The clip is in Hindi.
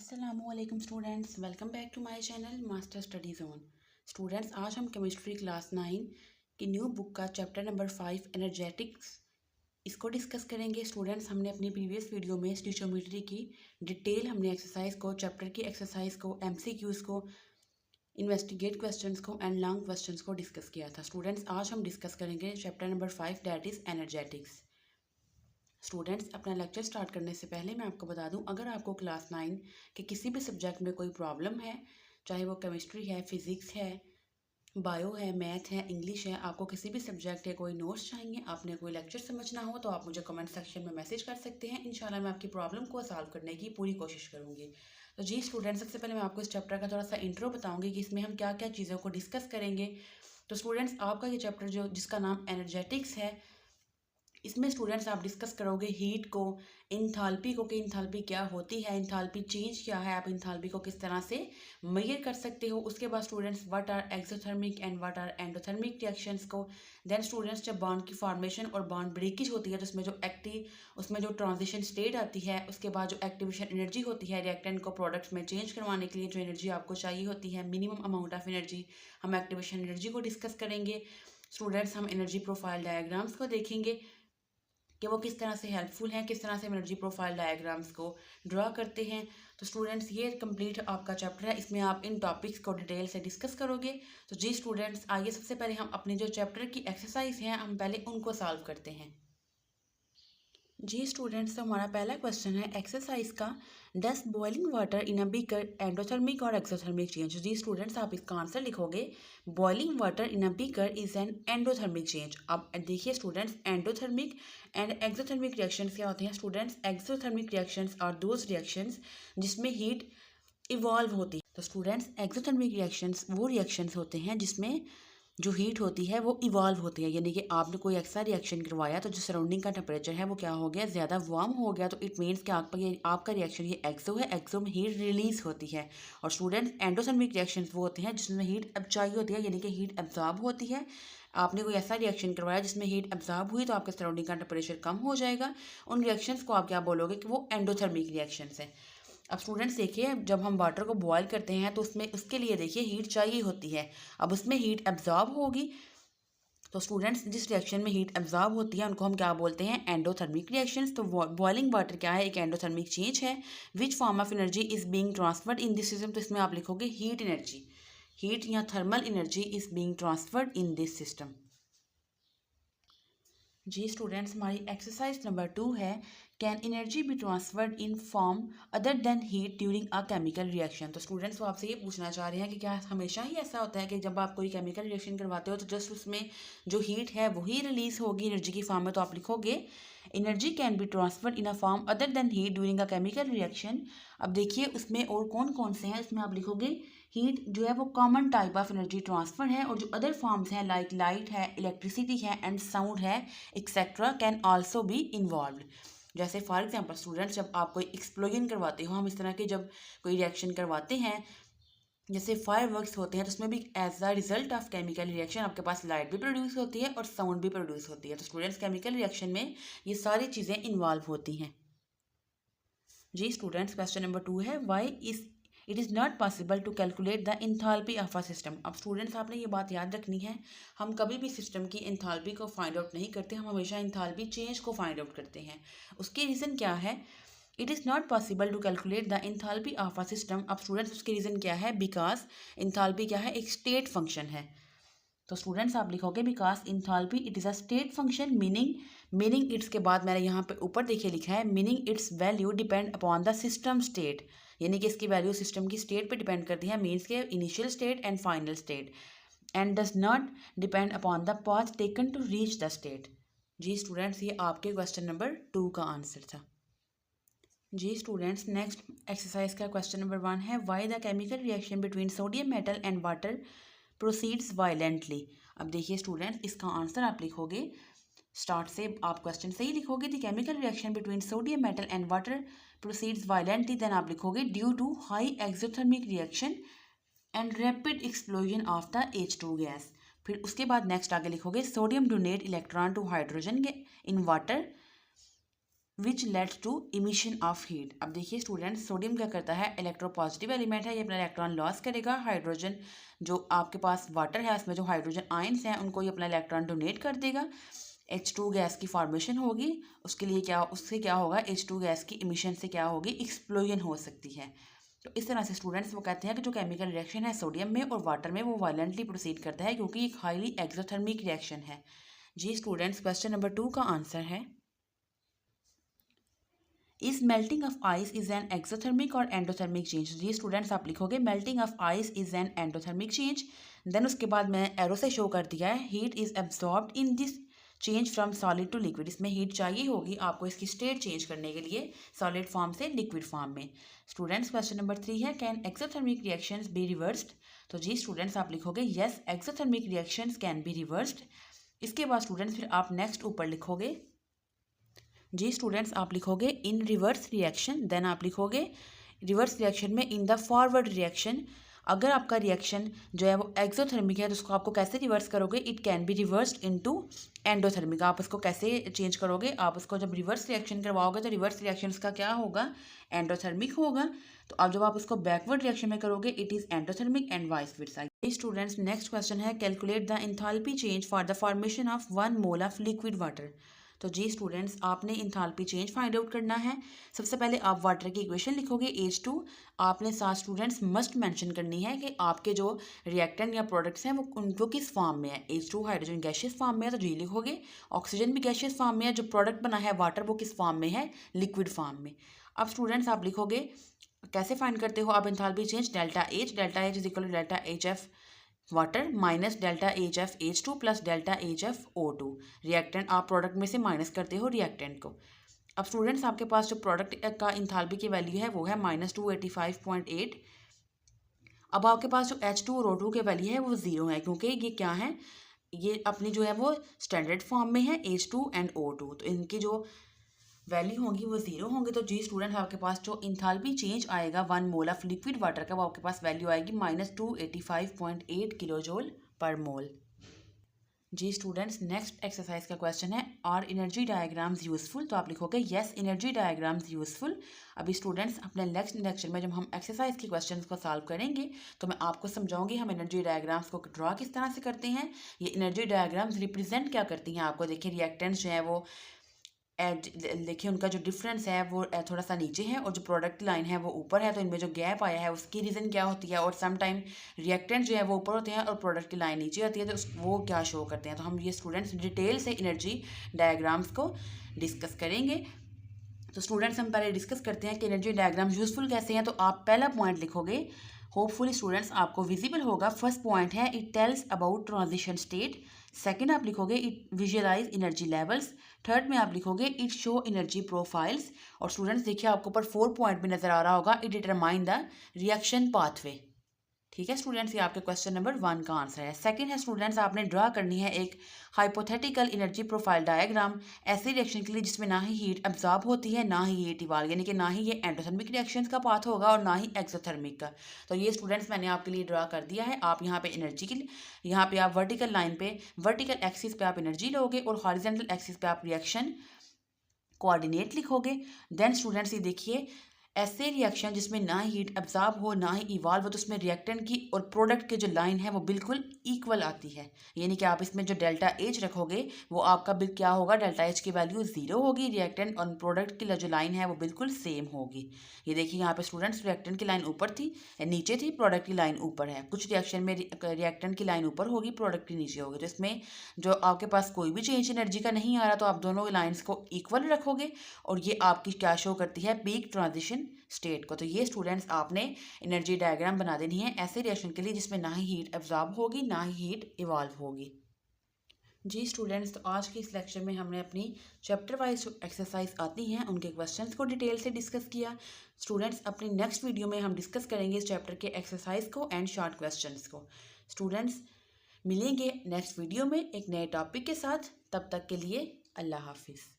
अस्सलामुअलैकुम students, welcome back to my channel master study zone. Students, आज हम केमिस्ट्री क्लास 9 की न्यू बुक का चैप्टर नंबर 5 एनर्जेटिक्स इसको डिस्कस करेंगे। स्टूडेंट्स, हमने अपनी प्रीवियस वीडियो में स्टीचोमेट्री की डिटेल हमने एक्सरसाइज को, चैप्टर की एक्सरसाइज को, एमसीक्यूज़ को, इन्वेस्टिगेट क्वेश्चंस को एंड लॉन्ग क्वेश्चंस को डिस्कस किया था। स्टूडेंट्स, आज हम डिस्कस करेंगे chapter number 5 that is energetics. Students, अपना लेक्चर स्टार्ट करने से पहले मैं आपको बता दूं, अगर आपको क्लास 9 के किसी भी सब्जेक्ट में कोई प्रॉब्लम है, चाहे वो केमिस्ट्री है, फिज़िक्स है, बायो है, मैथ है, इंग्लिश है, आपको किसी भी सब्जेक्ट के कोई नोट्स चाहिए, आपने कोई लेक्चर समझना हो, तो आप मुझे कमेंट सेक्शन में मैसेज कर सकते हैं। इंशाल्लाह मैं आपकी प्रॉब्लम को सॉल्व करने की पूरी कोशिश करूँगी। तो जी स्टूडेंट्स, सबसे पहले मैं आपको इस चैप्टर का थोड़ा सा इंट्रो बताऊँगी कि इसमें हम क्या क्या चीज़ों को डिस्कस करेंगे। तो स्टूडेंट्स, आपका ये चैप्टर जो जिसका नाम एनर्जेटिक्स है, इसमें स्टूडेंट्स आप डिस्कस करोगे हीट को, इंथाल्पी को, कि इंथाल्पी क्या होती है, इंथाल्पी चेंज क्या है, आप इंथाल्पी को किस तरह से मेजर कर सकते हो। उसके बाद students, what are exothermic and what are endothermic reactions को। देन स्टूडेंट्स, जब बॉन्ड की फॉर्मेशन और बॉन्ड ब्रेकेज होती है तो उसमें जो ट्रांजिशन स्टेट आती है, उसके बाद जो एक्टिवेशन एनर्जी होती है रिएक्टेंट को प्रोडक्ट्स में चेंज करवाने के लिए, जो एनर्जी आपको चाहिए होती है, मिनिमम अमाउंट ऑफ एनर्जी, हम एक्टिवेशन एनर्जी को डिस्कस करेंगे। स्टूडेंट्स, हम एनर्जी प्रोफाइल डायग्राम्स को देखेंगे कि वो किस तरह से हेल्पफुल हैं, किस तरह से एनर्जी प्रोफाइल डायग्राम्स को ड्रा करते हैं। तो स्टूडेंट्स, ये कंप्लीट आपका चैप्टर है, इसमें आप इन टॉपिक्स को डिटेल से डिस्कस करोगे। तो जी स्टूडेंट्स, आइए सबसे पहले हम अपने जो चैप्टर की एक्सरसाइज हैं, हम पहले उनको सॉल्व करते हैं। जी स्टूडेंट्स, तो हमारा पहला क्वेश्चन है एक्सरसाइज का, does boiling water in a beaker endothermic और एक्सोथर्मिक चेंज। जी स्टूडेंट्स, आप इसका आंसर लिखोगे, boiling water in a beaker is an endothermic change. अब देखिए students, endothermic and exothermic reactions क्या होते हैं। Students, exothermic reactions are those reactions जिसमें हीट इवॉल्व होती है। तो स्टूडेंट्स, एक्सोथर्मिक रिएक्शंस वो रिएक्शंस होते हैं जिसमें जो हीट होती है वो इवॉल्व होती है, यानी कि आपने कोई ऐसा रिएक्शन करवाया तो जो सराउंडिंग का टेम्परेचर है वो क्या हो गया, ज़्यादा वार्म हो गया। तो इट मीन्स कि आपका रिएक्शन ये एक्सो है, एक्सो में हीट रिलीज होती है। और स्टूडेंट्स, एंडोथर्मिक रिएक्शन वो होते हैं जिसमें हीट चाहिए होती है, यानी कि हीट एब्जॉर्ब होती है। आपने कोई ऐसा रिएक्शन करवाया जिसमें हीट एब्जॉर्ब हुई तो आपके सराउंडिंग का टेम्परेचर कम हो जाएगा। उन रिएक्शंस को आप क्या बोलोगे कि वो एंडोथर्मिक रिएक्शंस है। अब स्टूडेंट्स देखिए, जब हम वाटर को बॉयल करते हैं तो उसमें उसके लिए देखिए हीट चाहिए होती है, अब उसमें हीट एब्जॉर्ब होगी। तो स्टूडेंट्स, जिस रिएक्शन में हीट एब्जॉर्ब होती है उनको हम क्या बोलते हैं, एंडोथर्मिक रिएक्शंस। तो बॉइलिंग वाटर क्या है, एक एंडोथर्मिक चेंज है। Which form of energy is being transferred in this system. तो इसमें आप लिखोगे हीट एनर्जी, हीट या thermal energy is being transferred in this system. जी स्टूडेंट्स, हमारी एक्सरसाइज नंबर 2 है, can energy be transferred in form other than heat during a chemical reaction. तो स्टूडेंट्स, वो आपसे ये पूछना चाह रहे हैं कि क्या हमेशा ही ऐसा होता है कि जब आप कोई केमिकल रिएक्शन करवाते हो तो जस्ट उसमें जो हीट है वही रिलीज होगी एनर्जी की फॉर्म में। तो आप लिखोगे energy can be transferred in a form other than heat during a chemical reaction. अब देखिए उसमें और कौन कौन से हैं, इसमें आप लिखोगे हीट जो है वो common type of energy transfer है, और जो अदर फॉर्म्स हैं लाइक लाइट है, इलेक्ट्रिसिटी है एंड साउंड है etcetera can also be involve. जैसे फॉर एग्जांपल स्टूडेंट्स, जब आप कोई एक्सप्लोजन करवाते हो, हम इस तरह के जब कोई रिएक्शन करवाते हैं जैसे फायर वर्क्स होते हैं, तो उसमें भी as a result of chemical reaction आपके पास लाइट भी प्रोड्यूस होती है और साउंड भी प्रोड्यूस होती है। तो स्टूडेंट्स, केमिकल रिएक्शन में ये सारी चीज़ें इन्वॉल्व होती हैं। जी स्टूडेंट्स, क्वेश्चन नंबर 2 है, why is it is not possible to calculate the enthalpy of a system. अब स्टूडेंट्स, आपने ये बात याद रखनी है, हम कभी भी सिस्टम की इंथाल्पी को फाइंड आउट नहीं करते, हम हमेशा इंथाल्पी चेंज को फाइंड आउट करते हैं। उसकी रीज़न क्या है, it is not possible to calculate the enthalpy of a system. अब स्टूडेंट्स, उसकी रीज़न क्या है, बिकॉज इंथाल्पी क्या है, एक स्टेट फंक्शन है। तो स्टूडेंट्स, आप लिखोगे because enthalpy it is a state function, meaning its के बाद मैंने यहाँ पे ऊपर देखिए लिखा है, meaning its value depend upon the system state, यानी कि इसकी वैल्यू सिस्टम की स्टेट पे डिपेंड करती है, मीन्स के initial state and final state, and does not depend upon the path taken to reach the state. जी स्टूडेंट्स, ये आपके क्वेश्चन नंबर 2 का आंसर था। जी स्टूडेंट्स, नेक्स्ट एक्सरसाइज का क्वेश्चन नंबर 1 है, why the chemical reaction between sodium metal and water proceeds violently. अब देखिए स्टूडेंट्स, इसका आंसर आप लिखोगे, स्टार्ट से आप क्वेश्चन से ही लिखोगे, the chemical reaction between sodium metal and water proceeds violently, then आप लिखोगे due to high exothermic reaction and rapid explosion of the H2 gas. फिर उसके बाद नेक्स्ट आगे लिखोगे, sodium donate electron to hydrogen in water which leads to emission of heat. अब देखिए स्टूडेंट्स, सोडियम क्या करता है, इलेक्ट्रोपॉजिटिव एलिमेंट है, ये अपना इलेक्ट्रॉन लॉस करेगा। हाइड्रोजन जो आपके पास वाटर है उसमें जो हाइड्रोजन आयंस हैं उनको ये अपना इलेक्ट्रॉन डोनेट कर देगा। H2 गैस की फॉर्मेशन होगी, उसके लिए क्या, उससे क्या होगा, H2 गैस की इमिशन से क्या होगी, एक्सप्लोजन हो सकती है। तो इस तरह से स्टूडेंट्स वो कहते हैं कि जो केमिकल रिएक्शन है सोडियम में और वाटर में वो वायलेंटली प्रोसीड करता है क्योंकि एक हाईली एक्सोथर्मिक रिएक्शन है। जी स्टूडेंट्स, क्वेश्चन नंबर 2 का आंसर है is melting of ice is an exothermic और एंडोथर्मिक चेंज। जी स्टूडेंट्स, आप लिखोगे melting of ice is an endothermic change. Then उसके बाद मैं एरो से शो कर दिया है heat is absorbed in this change from solid to liquid. इसमें हीट चाहिए होगी आपको इसकी स्टेट चेंज करने के लिए सॉलिड फॉर्म से लिक्विड फॉर्म में। स्टूडेंट्स, क्वेश्चन नंबर 3 है can exothermic reactions be reversed. तो जी स्टूडेंट्स, आप लिखोगे yes exothermic reactions can be reversed. इसके बाद स्टूडेंट्स फिर आप नेक्स्ट ऊपर लिखोगे, जी स्टूडेंट्स, आप लिखोगे इन रिवर्स रिएक्शन। देन आप लिखोगे रिवर्स रिएक्शन में इन द फॉरवर्ड रिएक्शन। अगर आपका रिएक्शन जो है वो एक्सोथर्मिक है तो उसको आपको कैसे रिवर्स करोगे, it can be reversed into endothermic. आप उसको कैसे चेंज करोगे, आप उसको जब रिवर्स रिएक्शन करवाओगे तो रिवर्स रिएक्शन का क्या होगा, एंडोथर्मिक होगा। तो अब जब आप उसको बैकवर्ड रिएक्शन में करोगे it is endothermic and vice versa. Students, next question है calculate the enthalpy change for the formation of 1 mole of liquid water. तो जी स्टूडेंट्स, आपने इंथाल्पी चेंज फाइंड आउट करना है। सबसे पहले आप वाटर की इक्वेशन लिखोगे H2। आपने साथ स्टूडेंट्स मस्ट मेंशन करनी है कि आपके जो रिएक्टेंट या प्रोडक्ट्स हैं वो उनको किस फॉर्म में है। H2 हाइड्रोजन गैशियस फॉर्म में है तो जी लिखोगे। ऑक्सीजन भी गैशियस फॉर्म में है, जो प्रोडक्ट बना है वाटर वो किस फॉर्म में है, लिक्विड फॉर्म में। अब स्टूडेंट्स आप लिखोगे कैसे फाइंड करते हो आप enthalpy change, delta H is equal to delta HF water minus delta HF H2 plus delta HF O2। Reactant आप प्रोडक्ट में से माइनस करते हो रिएक्टेंट को। अब स्टूडेंट्स आपके पास जो प्रोडक्ट का इंथाल्पी की वैल्यू है वो है -285.8। अब आपके पास जो H2 और O2 के वैल्यू है वो 0 है क्योंकि ये क्या है, ये अपनी जो है वो स्टैंडर्ड फॉर्म में है H2 एंड O2, तो इनकी जो वैल्यू होंगी वो 0 होंगे। तो जी स्टूडेंट, आपके पास जो इंथाल्पी चेंज आएगा 1 मोल ऑफ लिक्विड वाटर का वो आपके पास वैल्यू आएगी -285.8 किलोजोल पर मोल। जी स्टूडेंट्स, नेक्स्ट एक्सरसाइज का क्वेश्चन है आर एनर्जी डायग्राम्स यूजफुल। तो आप लिखोगे यस एनर्जी डायग्राम्स यूजफुल। अभी स्टूडेंट्स अपने नेक्स्ट लेक्चर में जब हम एक्सरसाइज के क्वेश्चंस को सॉल्व करेंगे तो मैं आपको समझाऊंगी हम एनर्जी डायग्राम्स को ड्रॉ किस तरह से करते हैं, ये एनर्जी डायग्राम्स रिप्रेजेंट क्या करती हैं। आपको देखिए रिएक्टेंट्स जो है वो देखिए उनका जो डिफरेंस है वो थोड़ा सा नीचे है और जो प्रोडक्ट लाइन है वो ऊपर है, तो इनमें जो गैप आया है उसकी रीज़न क्या होती है। और सम टाइम रिएक्टेंट जो है वो ऊपर होते हैं और प्रोडक्ट की लाइन नीचे होती है, तो वो क्या शो करते हैं। तो हम ये स्टूडेंट्स डिटेल से एनर्जी डायग्राम्स को डिस्कस करेंगे। तो स्टूडेंट्स हम पहले डिस्कस करते हैं कि एनर्जी डायग्राम यूजफुल कैसे हैं। तो आप पहला पॉइंट लिखोगे, होपफुली स्टूडेंट्स आपको विजिबल होगा। फर्स्ट पॉइंट है it tells about transition state. Second आप लिखोगे it visualize energy levels. Third में आप लिखोगे इट शो एनर्जी प्रोफाइल्स। और स्टूडेंट्स देखिए आपको ऊपर 4 पॉइंट भी नजर आ रहा होगा, it determine the reaction pathway. ठीक है स्टूडेंट्स, ये आपके क्वेश्चन नंबर 1 का आंसर है। सेकंड है स्टूडेंट्स, आपने ड्रा करनी है एक हाइपोथेटिकल एनर्जी प्रोफाइल डायग्राम ऐसे रिएक्शन के लिए जिसमें ना ही हीट एब्जॉर्ब होती है ना ही हीट इवॉल्व, यानी कि ना ही ये एंडोथर्मिक रिएक्शंस का पाथ होगा और ना ही एक्सोथर्मिक का। तो ये स्टूडेंट्स मैंने आपके लिए ड्रा कर दिया है। आप यहाँ पे एनर्जी की, यहाँ पे आप वर्टिकल लाइन पे, वर्टिकल एक्सिस पे आप एनर्जी लोगे और हॉरिजॉन्टल एक्सिस पे आप रिएक्शन कोऑर्डिनेट लिखोगे। देन स्टूडेंट्स ये देखिए ऐसे रिएक्शन जिसमें ना हीट एब्जॉर्ब हो ना ही इवॉल्व हो तो उसमें रिएक्टेंट की और प्रोडक्ट के जो लाइन है वो बिल्कुल इक्वल आती है, यानी कि आप इसमें जो डेल्टा एच रखोगे वो आपका क्या होगा, डेल्टा एच की वैल्यू 0 होगी। रिएक्टेंट और प्रोडक्ट की जो लाइन है वो बिल्कुल सेम होगी। ये देखिए यहाँ पे स्टूडेंट्स रिएक्टेंट की लाइन ऊपर थी, नीचे थी, प्रोडक्ट की लाइन ऊपर है। कुछ रिएक्शन में रिएक्टेंट की लाइन ऊपर होगी, प्रोडक्ट की नीचे होगी। तो इसमें जो आपके पास कोई भी चेंज एनर्जी का नहीं आ रहा तो आप दोनों लाइन्स को इक्वल रखोगे और ये आपकी क्या शो करती है, पीक ट्रांजिशन स्टेट को। तो ये स्टूडेंट्स आपने एनर्जी डायग्राम बना देनी है ऐसे रिएक्शन के लिए जिसमें ना ही हीट एब्जॉर्ब होगी ना ही हीट इवॉल्व होगी। जी स्टूडेंट्स, तो आज के इस लेक्चर में हमने अपनी चैप्टर वाइज जो एक्सरसाइज आती हैं उनके क्वेश्चंस को डिटेल से डिस्कस किया। स्टूडेंट्स अपनी नेक्स्ट वीडियो में हम डिस्कस करेंगे इस चैप्टर के एक्सरसाइज को एंड शॉर्ट क्वेश्चंस को। स्टूडेंट्स मिलेंगे नेक्स्ट वीडियो में एक नए टॉपिक के साथ, तब तक के लिए अल्लाह हाफिज़।